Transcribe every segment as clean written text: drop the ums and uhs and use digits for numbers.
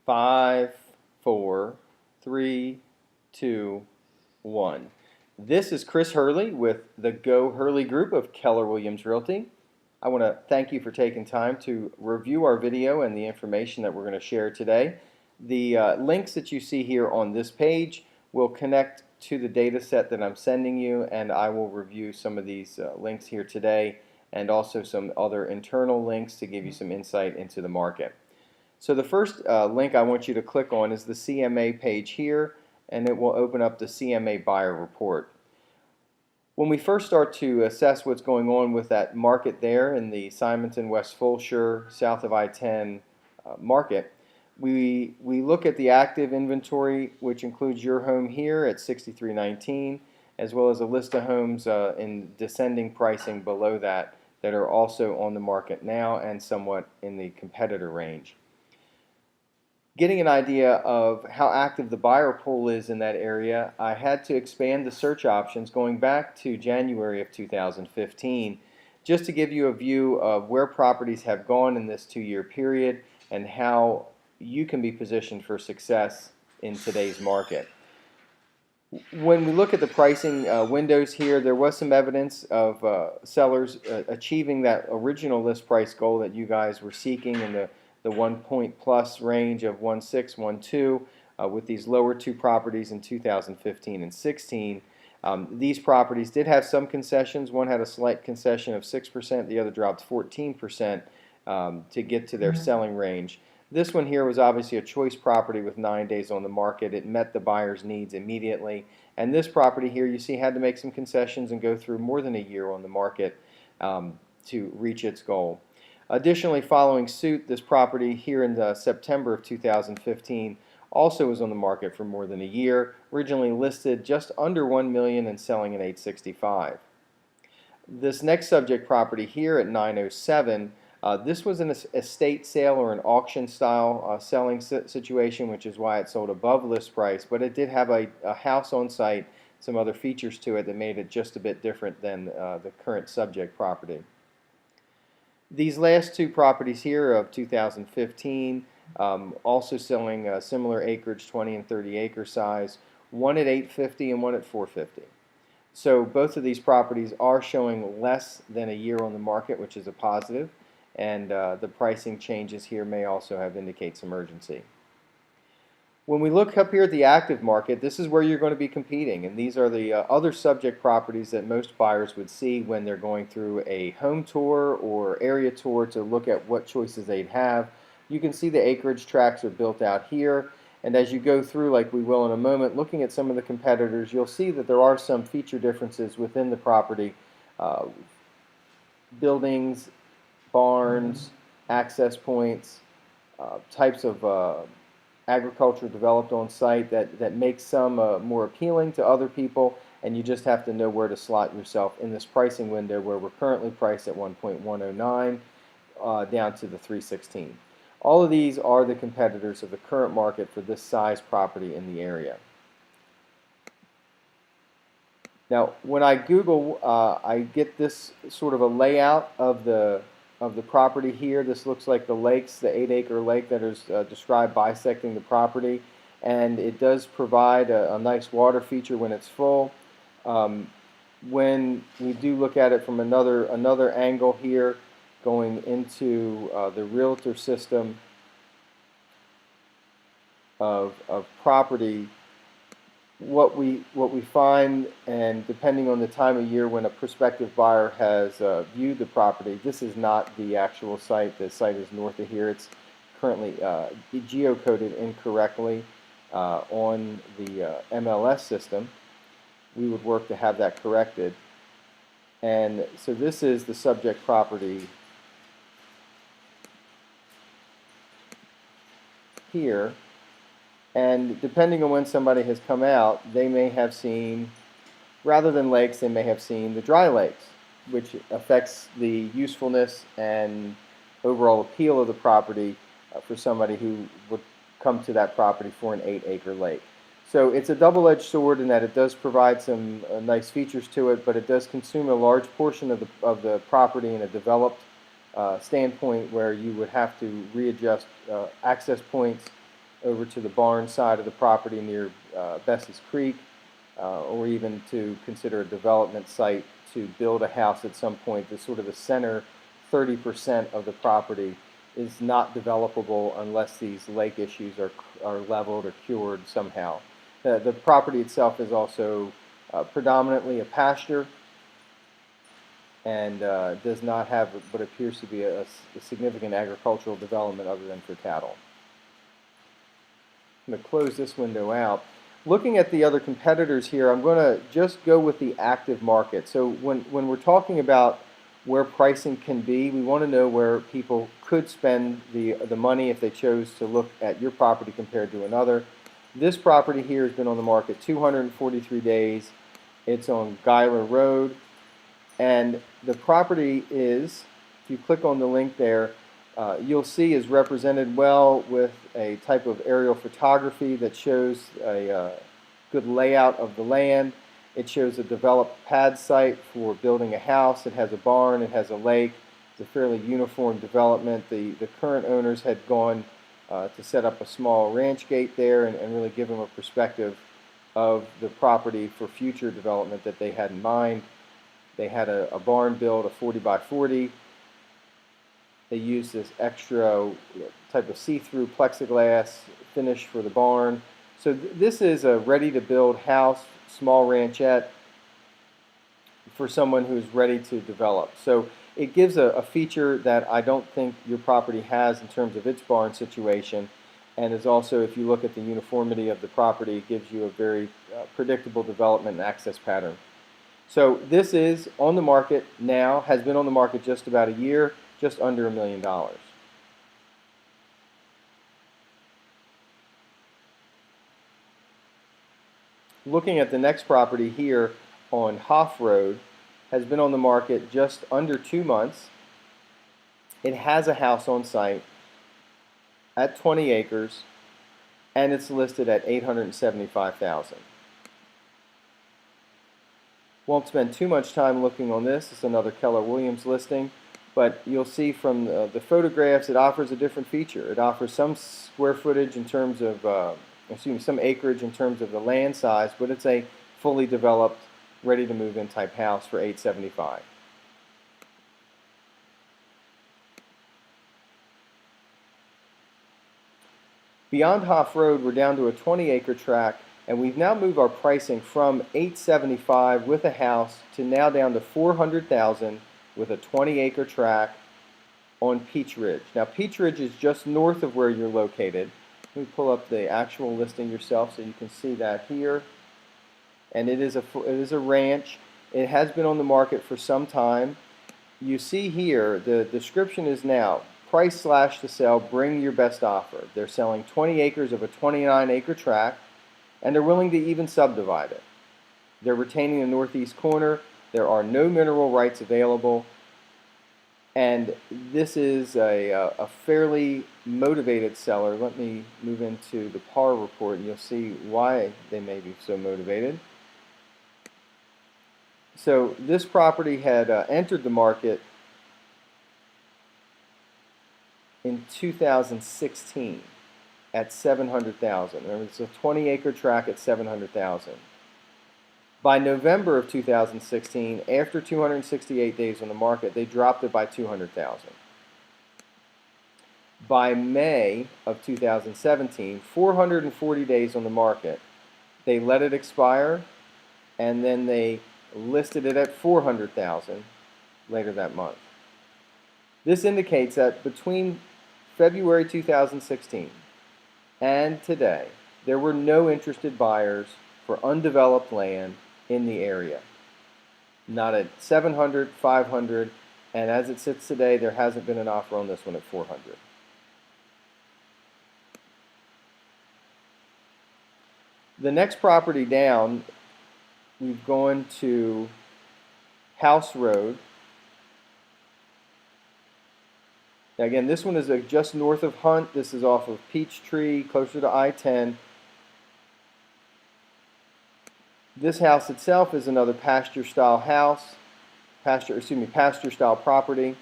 5, 4, 3, 2, 1. This is Chris Hurley with the Go Hurley Group of Keller Williams Realty. I want to thank you for taking time to review our video and the information that we're going to share today. The links that you see here on this page will connect to the data set that I'm sending you, and I will review some of these links here today and also some other internal links to give you some insight into the market. So the first link I want you to click on is the CMA page here, and it will open up the CMA buyer report. When we first start to assess what's going on with that market there in the Simonton, West Fulshire, south of I-10 market, we look at the active inventory, which includes your home here at 6319, as well as a list of homes in descending pricing below that are also on the market now and somewhat in the competitor range. Getting an idea of how active the buyer pool is in that area, I had to expand the search options going back to January of 2015 just to give you a view of where properties have gone in this 2-year period and how you can be positioned for success in today's market. When we look at the pricing windows here, there was some evidence of sellers achieving that original list price goal that you guys were seeking in the 1 point plus range of 1.6, 1.2 with these lower two properties in 2015 and 16. These properties did have some concessions. One had a slight concession of 6%, the other dropped 14% to get to their selling range. This one here was obviously a choice property with 9 days on the market. It met the buyer's needs immediately. And this property here, you see, had to make some concessions and go through more than a year on the market to reach its goal. Additionally, following suit, this property here in September of 2015 also was on the market for more than a year, originally listed just under $1 million and selling at $865,000. This next subject property here at 907, this was an estate sale or an auction style selling situation, which is why it sold above list price, but it did have a house on site, some other features to it that made it just a bit different than the current subject property. These last two properties here of 2015 also selling similar acreage, 20 and 30 acre size, one at $850,000 and one at $450,000. So both of these properties are showing less than a year on the market, which is a positive, and the pricing changes here may also indicate some urgency. When we look up here at the active market, this is where you're going to be competing, and these are the other subject properties that most buyers would see when they're going through a home tour or area tour to look at what choices they'd have. You can see the acreage tracts are built out here, and as you go through, like we will in a moment, looking at some of the competitors, you'll see that there are some feature differences within the property. Buildings, barns, access points, types of agriculture developed on site that makes some more appealing to other people, and you just have to know where to slot yourself in this pricing window where we're currently priced at 1.109 down to the 316. All of these are the competitors of the current market for this size property in the area. Now, when I Google, I get this sort of a layout of the property here. This looks like the lakes, the 8-acre lake that is described bisecting the property, and it does provide a nice water feature when it's full. When we do look at it from another angle here, going into the realtor system of property, what we find, and depending on the time of year when a prospective buyer has viewed the property, this is not the actual site. The site is north of here. It's currently geocoded incorrectly on the MLS system. We would work to have that corrected. And so this is the subject property here. And depending on when somebody has come out, they may have seen, rather than lakes, they may have seen the dry lakes, which affects the usefulness and overall appeal of the property for somebody who would come to that property for an 8-acre lake. So it's a double-edged sword in that it does provide some nice features to it, but it does consume a large portion of the property in a developed standpoint where you would have to readjust access points over to the barn side of the property near Bess's Creek, or even to consider a development site to build a house at some point. The sort of the center 30% of the property is not developable unless these lake issues are leveled or cured somehow. The property itself is also predominantly a pasture and does not have what appears to be a significant agricultural development other than for cattle. I'm going to close this window out. Looking at the other competitors here, I'm going to just go with the active market. So when we're talking about where pricing can be, we want to know where people could spend the money if they chose to look at your property compared to another. This property here has been on the market 243 days. It's on Guyler Road, and the property is, if you click on the link there, you'll see is represented well with a type of aerial photography that shows a good layout of the land. It shows a developed pad site for building a house. It has a barn. It has a lake. It's a fairly uniform development. The current owners had gone to set up a small ranch gate there and really give them a perspective of the property for future development that they had in mind. They had a barn built, a 40 by 40. They used this extra type of see-through plexiglass finish for the barn. So this is a ready-to-build house, small ranchette for someone who's ready to develop. So it gives a feature that I don't think your property has in terms of its barn situation, and is also, if you look at the uniformity of the property, it gives you a very predictable development and access pattern. So this is on the market now, has been on the market just about a year, just under $1 million. Looking at the next property here on Hoff Road, has been on the market just under 2 months. It has a house on site at 20 acres, and it's listed at $875,000. Won't spend too much time looking on this. It's another Keller Williams listing, but you'll see from the photographs it offers a different feature. It offers some square footage in terms of, some acreage in terms of the land size, but it's a fully developed, ready to move in type house for $875,000. Beyond Hoff Road, we're down to a 20-acre tract, and we've now moved our pricing from $875,000 with a house to now down to $400,000 with a 20-acre tract on Peach Ridge. Now, Peach Ridge is just north of where you're located. Let me pull up the actual listing yourself so you can see that here. And it is a ranch. It has been on the market for some time. You see here, the description is now price slash to sell, bring your best offer. They're selling 20 acres of a 29-acre tract, and they're willing to even subdivide it. They're retaining the northeast corner. There are no mineral rights available, and this is a fairly motivated seller. Let me move into the PAR report, and you'll see why they may be so motivated. So this property had entered the market in 2016 at $700,000. Remember, it's a 20-acre tract at $700,000. By November of 2016, after 268 days on the market, they dropped it by $200,000. By May of 2017, 440 days on the market, they let it expire, and then they listed it at $400,000 later that month. This indicates that between February 2016 and today, there were no interested buyers for undeveloped land in the area. Not at 700, 500, and as it sits today, there hasn't been an offer on this one at 400. The next property down, we've gone to House Road. Now again, this one is just north of Hunt. This is off of Peachtree, closer to I-10. This house itself is another pasture-style house, pasture-style property.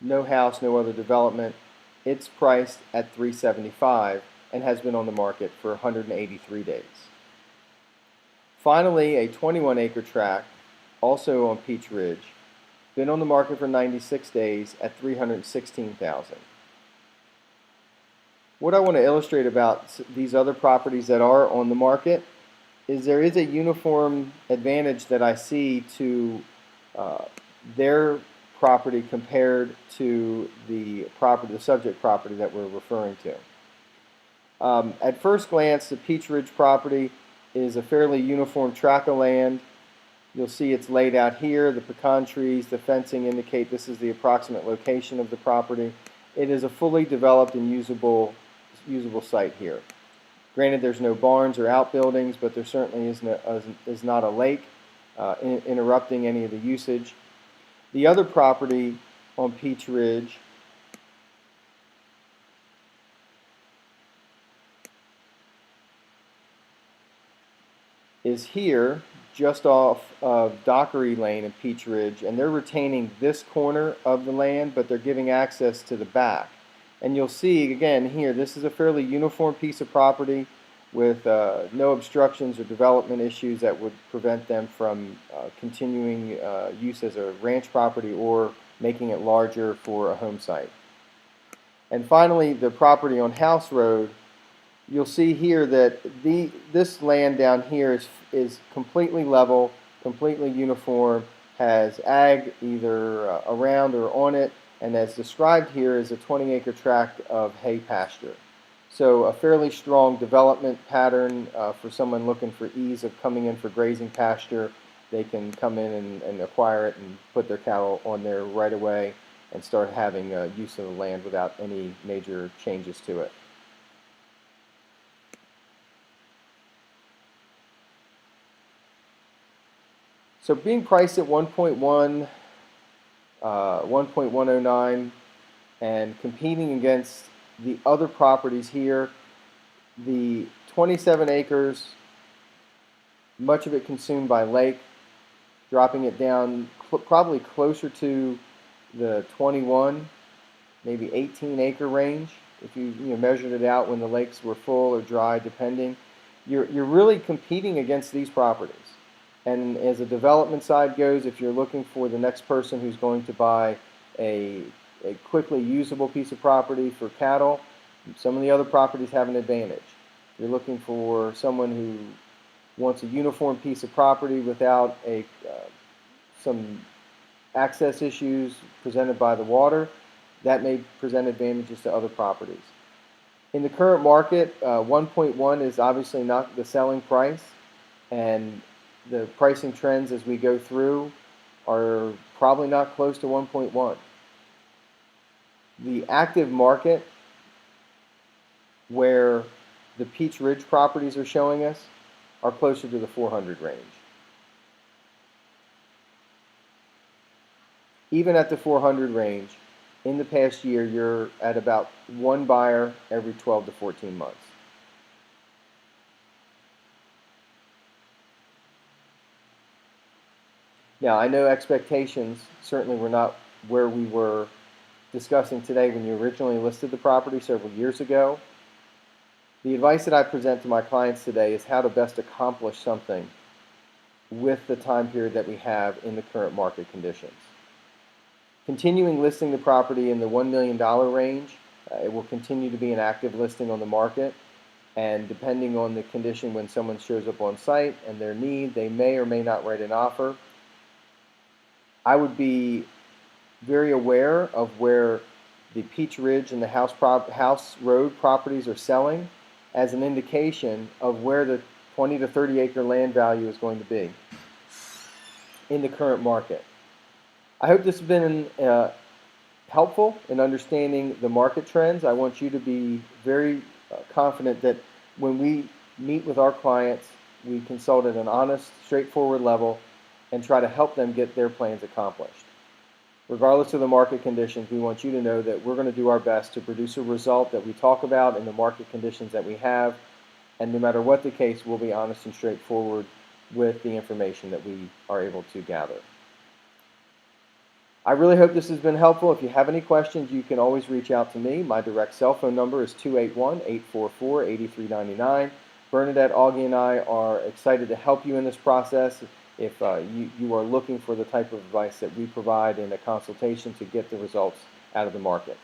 No house, no other development. It's priced at $375 and has been on the market for 183 days. Finally, a 21-acre tract, also on Peach Ridge, been on the market for 96 days at $316,000. What I want to illustrate about these other properties that are on the market is there is a uniform advantage that I see to their property compared to the subject property that we're referring to. At first glance, the Peach Ridge property is a fairly uniform tract of land. You'll see it's laid out here. The pecan trees, the fencing indicate this is the approximate location of the property. It is a fully developed and usable site here. Granted, there's no barns or outbuildings, but there certainly is not a lake interrupting any of the usage. The other property on Peach Ridge is here, just off of Dockery Lane in Peach Ridge, and they're retaining this corner of the land, but they're giving access to the back. And you'll see, again, here, this is a fairly uniform piece of property with no obstructions or development issues that would prevent them from continuing use as a ranch property or making it larger for a home site. And finally, the property on House Road, you'll see here that this land down here is completely level, completely uniform, has ag either around or on it, and as described here is a 20-acre tract of hay pasture. So a fairly strong development pattern for someone looking for ease of coming in for grazing pasture. They can come in and acquire it and put their cattle on there right away and start having use of the land without any major changes to it. So being priced at 1.1, 1.109, and competing against the other properties here, the 27 acres, much of it consumed by lake, dropping it down probably closer to the 21, maybe 18-acre range. If you measured it out when the lakes were full or dry, depending, you're really competing against these properties. And as the development side goes, if you're looking for the next person who's going to buy a quickly usable piece of property for cattle, some of the other properties have an advantage. If you're looking for someone who wants a uniform piece of property without some access issues presented by the water, that may present advantages to other properties. In the current market, 1.1 is obviously not the selling price, and the pricing trends as we go through are probably not close to 1.1. The active market where the Peach Ridge properties are showing us are closer to the 400 range. Even at the 400 range, in the past year, you're at about one buyer every 12 to 14 months. Now, I know expectations certainly were not where we were discussing today when you originally listed the property several years ago. The advice that I present to my clients today is how to best accomplish something with the time period that we have in the current market conditions. Continuing listing the property in the $1 million range, it will continue to be an active listing on the market, and depending on the condition when someone shows up on site and their need, they may or may not write an offer. I would be very aware of where the Peach Ridge and the House Road properties are selling as an indication of where the 20 to 30 acre land value is going to be in the current market. I hope this has been helpful in understanding the market trends. I want you to be very confident that when we meet with our clients, we consult at an honest, straightforward level and try to help them get their plans accomplished. Regardless of the market conditions, we want you to know that we're going to do our best to produce a result that we talk about in the market conditions that we have, and no matter what the case, we'll be honest and straightforward with the information that we are able to gather. I really hope this has been helpful. If you have any questions, you can always reach out to me. My direct cell phone number is 281-844-8399. Bernadette, Augie, and I are excited to help you in this process. If you are looking for the type of advice that we provide in a consultation to get the results out of the market.